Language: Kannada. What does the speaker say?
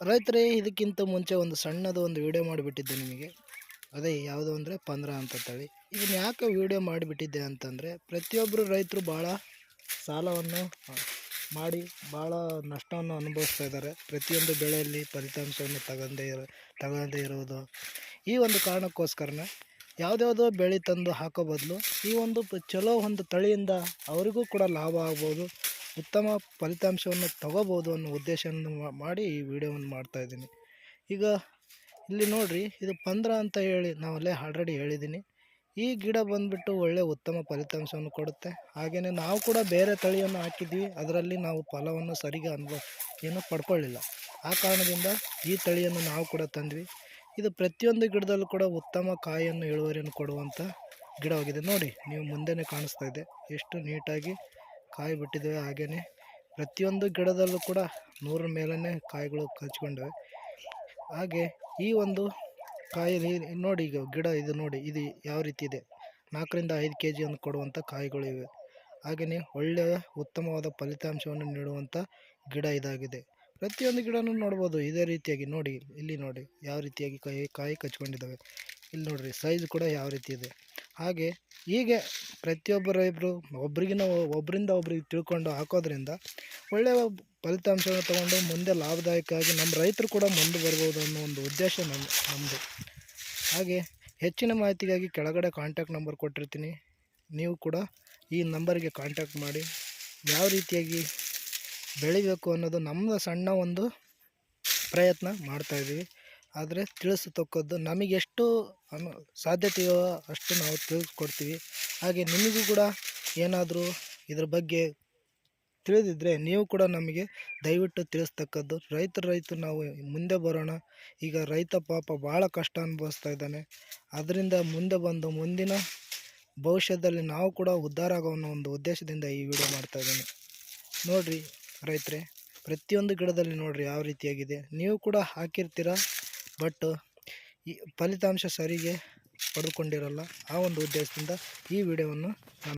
ರೈತರೇ, ಇದಕ್ಕಿಂತ ಮುಂಚೆ ಒಂದು ಸಣ್ಣದು ಒಂದು ವಿಡಿಯೋ ಮಾಡಿಬಿಟ್ಟಿದ್ದೆ ನಿಮಗೆ. ಅದೇ ಯಾವುದು ಅಂದರೆ ಪಂದ್ರ ಅಂತ ತಳಿ. ಇದನ್ನು ಯಾಕೆ ವಿಡಿಯೋ ಮಾಡಿಬಿಟ್ಟಿದ್ದೆ ಅಂತಂದರೆ, ಪ್ರತಿಯೊಬ್ಬರು ರೈತರು ಭಾಳ ಸಾಲವನ್ನು ಮಾಡಿ ಭಾಳ ನಷ್ಟವನ್ನು ಅನುಭವಿಸ್ತಾ ಇದ್ದಾರೆ. ಪ್ರತಿಯೊಂದು ಬೆಳೆಯಲ್ಲಿ ಫಲಿತಾಂಶವನ್ನು ತಗೊಳ್ಳದೇ ಇರುವುದು. ಈ ಒಂದು ಕಾರಣಕ್ಕೋಸ್ಕರನೇ ಯಾವುದ್ಯಾವುದೋ ಬೆಳೆ ತಂದು ಹಾಕೋ ಬದಲು ಈ ಒಂದು ಚಲೋ ಒಂದು ತಳಿಯಿಂದ ಅವರಿಗೂ ಕೂಡ ಲಾಭ ಆಗ್ಬೋದು, ಉತ್ತಮ ಫಲಿತಾಂಶವನ್ನು ತಗೋಬೋದು ಅನ್ನೋ ಉದ್ದೇಶವನ್ನು ಮಾಡಿ ಈ ವಿಡಿಯೋವನ್ನು ಮಾಡ್ತಾಯಿದ್ದೀನಿ. ಈಗ ಇಲ್ಲಿ ನೋಡಿರಿ, ಇದು ಪಂದ್ರ ಅಂತ ಹೇಳಿ ನಾವಲ್ಲೇ ಆಲ್ರೆಡಿ ಹೇಳಿದ್ದೀನಿ. ಈ ಗಿಡ ಬಂದುಬಿಟ್ಟು ಒಳ್ಳೆಯ ಉತ್ತಮ ಫಲಿತಾಂಶವನ್ನು ಕೊಡುತ್ತೆ. ಹಾಗೆಯೇ ನಾವು ಕೂಡ ಬೇರೆ ತಳಿಯನ್ನು ಹಾಕಿದ್ವಿ, ಅದರಲ್ಲಿ ನಾವು ಫಲವನ್ನು ಸರಿಗೆ ಏನೂ ಪಡ್ಕೊಳ್ಳಿಲ್ಲ. ಆ ಕಾರಣದಿಂದ ಈ ತಳಿಯನ್ನು ನಾವು ಕೂಡ ತಂದ್ವಿ. ಇದು ಪ್ರತಿಯೊಂದು ಗಿಡದಲ್ಲೂ ಕೂಡ ಉತ್ತಮ ಕಾಯಿಯನ್ನು ಇಳುವರಿಯನ್ನು ಕೊಡುವಂಥ ಗಿಡವಾಗಿದೆ. ನೋಡಿ, ನೀವು ಮುಂದೆನೇ ಕಾಣಿಸ್ತಾ ಇದೆ ಎಷ್ಟು ನೀಟಾಗಿ ಕಾಯಿ ಬಿಟ್ಟಿದ್ದಾವೆ. ಹಾಗೆಯೇ ಪ್ರತಿಯೊಂದು ಗಿಡದಲ್ಲೂ ಕೂಡ 100 ಮೇಲೇ ಕಾಯಿಗಳು ಕಚ್ಕೊಂಡಿವೆ. ಹಾಗೆ ಈ ಒಂದು ಕಾಯಲ್ಲಿ ನೋಡಿ, ಈಗ ಗಿಡ ಇದು ನೋಡಿ, ಇದು ಯಾವ ರೀತಿ ಇದೆ. 4 ರಿಂದ 5 kgಯನ್ನು ಕೊಡುವಂಥ ಕಾಯಿಗಳು ಇವೆ. ಹಾಗೆಯೇ ಒಳ್ಳೆಯ ಉತ್ತಮವಾದ ಫಲಿತಾಂಶವನ್ನು ನೀಡುವಂಥ ಗಿಡ ಇದಾಗಿದೆ. ಪ್ರತಿಯೊಂದು ಗಿಡನೂ ನೋಡ್ಬೋದು ಇದೇ ರೀತಿಯಾಗಿ. ನೋಡಿ, ಇಲ್ಲಿ ನೋಡಿ ಯಾವ ರೀತಿಯಾಗಿ ಕಾಯಿ ಕಚ್ಕೊಂಡಿದ್ದಾವೆ. ಇಲ್ಲಿ ನೋಡಿರಿ, ಸೈಜ್ ಕೂಡ ಯಾವ ರೀತಿ ಇದೆ. ಹಾಗೆ ಹೀಗೆ ಪ್ರತಿಯೊಬ್ಬ ರೈತರು ಒಬ್ಬರಿಂದ ಒಬ್ರಿಗೆ ತಿಳ್ಕೊಂಡು ಹಾಕೋದ್ರಿಂದ ಒಳ್ಳೆಯ ಫಲಿತಾಂಶವನ್ನು ತಗೊಂಡು ಮುಂದೆ ಲಾಭದಾಯಕವಾಗಿ ನಮ್ಮ ರೈತರು ಕೂಡ ಮುಂದೆ ಬರ್ಬೋದು ಅನ್ನೋ ಒಂದು ಉದ್ದೇಶ ನಮ್ಮದು. ಹಾಗೆ ಹೆಚ್ಚಿನ ಮಾಹಿತಿಗಾಗಿ ಕೆಳಗಡೆ ಕಾಂಟ್ಯಾಕ್ಟ್ ನಂಬರ್ ಕೊಟ್ಟಿರ್ತೀನಿ. ನೀವು ಕೂಡ ಈ ನಂಬರ್ಗೆ ಕಾಂಟ್ಯಾಕ್ಟ್ ಮಾಡಿ ಯಾವ ರೀತಿಯಾಗಿ ಬೆಳಿಬೇಕು ಅನ್ನೋದು ನಮ್ಮ ಸಣ್ಣ ಒಂದು ಪ್ರಯತ್ನ ಮಾಡ್ತಾಯಿದ್ದೀವಿ. ಆದರೆ ತಿಳಿಸತಕ್ಕದ್ದು ನಮಗೆಷ್ಟು ಸಾಧ್ಯತೆಯೋ ಅಷ್ಟು ನಾವು ತಿಳಿಸ್ಕೊಡ್ತೀವಿ. ಹಾಗೆ ನಿಮಗೂ ಕೂಡ ಏನಾದರೂ ಇದ್ರ ಬಗ್ಗೆ ತಿಳಿದಿದ್ದರೆ ನೀವು ಕೂಡ ನಮಗೆ ದಯವಿಟ್ಟು ತಿಳಿಸ್ತಕ್ಕದ್ದು. ರೈತರು ನಾವು ಮುಂದೆ ಬರೋಣ. ಈಗ ರೈತ ಪಾಪ ಭಾಳ ಕಷ್ಟ ಅನುಭವಿಸ್ತಾ ಇದ್ದಾನೆ. ಅದರಿಂದ ಮುಂದೆ ಬಂದು ಮುಂದಿನ ಭವಿಷ್ಯದಲ್ಲಿ ನಾವು ಕೂಡ ಉದ್ಧಾರ ಆಗೋ ಅನ್ನೋ ಒಂದು ಉದ್ದೇಶದಿಂದ ಈ ವಿಡಿಯೋ ಮಾಡ್ತಾಯಿದ್ದೀನಿ. ನೋಡಿರಿ ರೈತರೇ, ಪ್ರತಿಯೊಂದು ಗಿಡದಲ್ಲಿ ನೋಡಿರಿ ಯಾವ ರೀತಿಯಾಗಿದೆ. ನೀವು ಕೂಡ ಹಾಕಿರ್ತೀರ, ಬಟ್ ಈ ಫಲಿತಾಂಶ ಸರಿಗೆ ಪಡೆದುಕೊಂಡಿರಲ್ಲ. ಆ ಒಂದು ಉದ್ದೇಶದಿಂದ ಈ ವಿಡಿಯೋವನ್ನು ನಾನು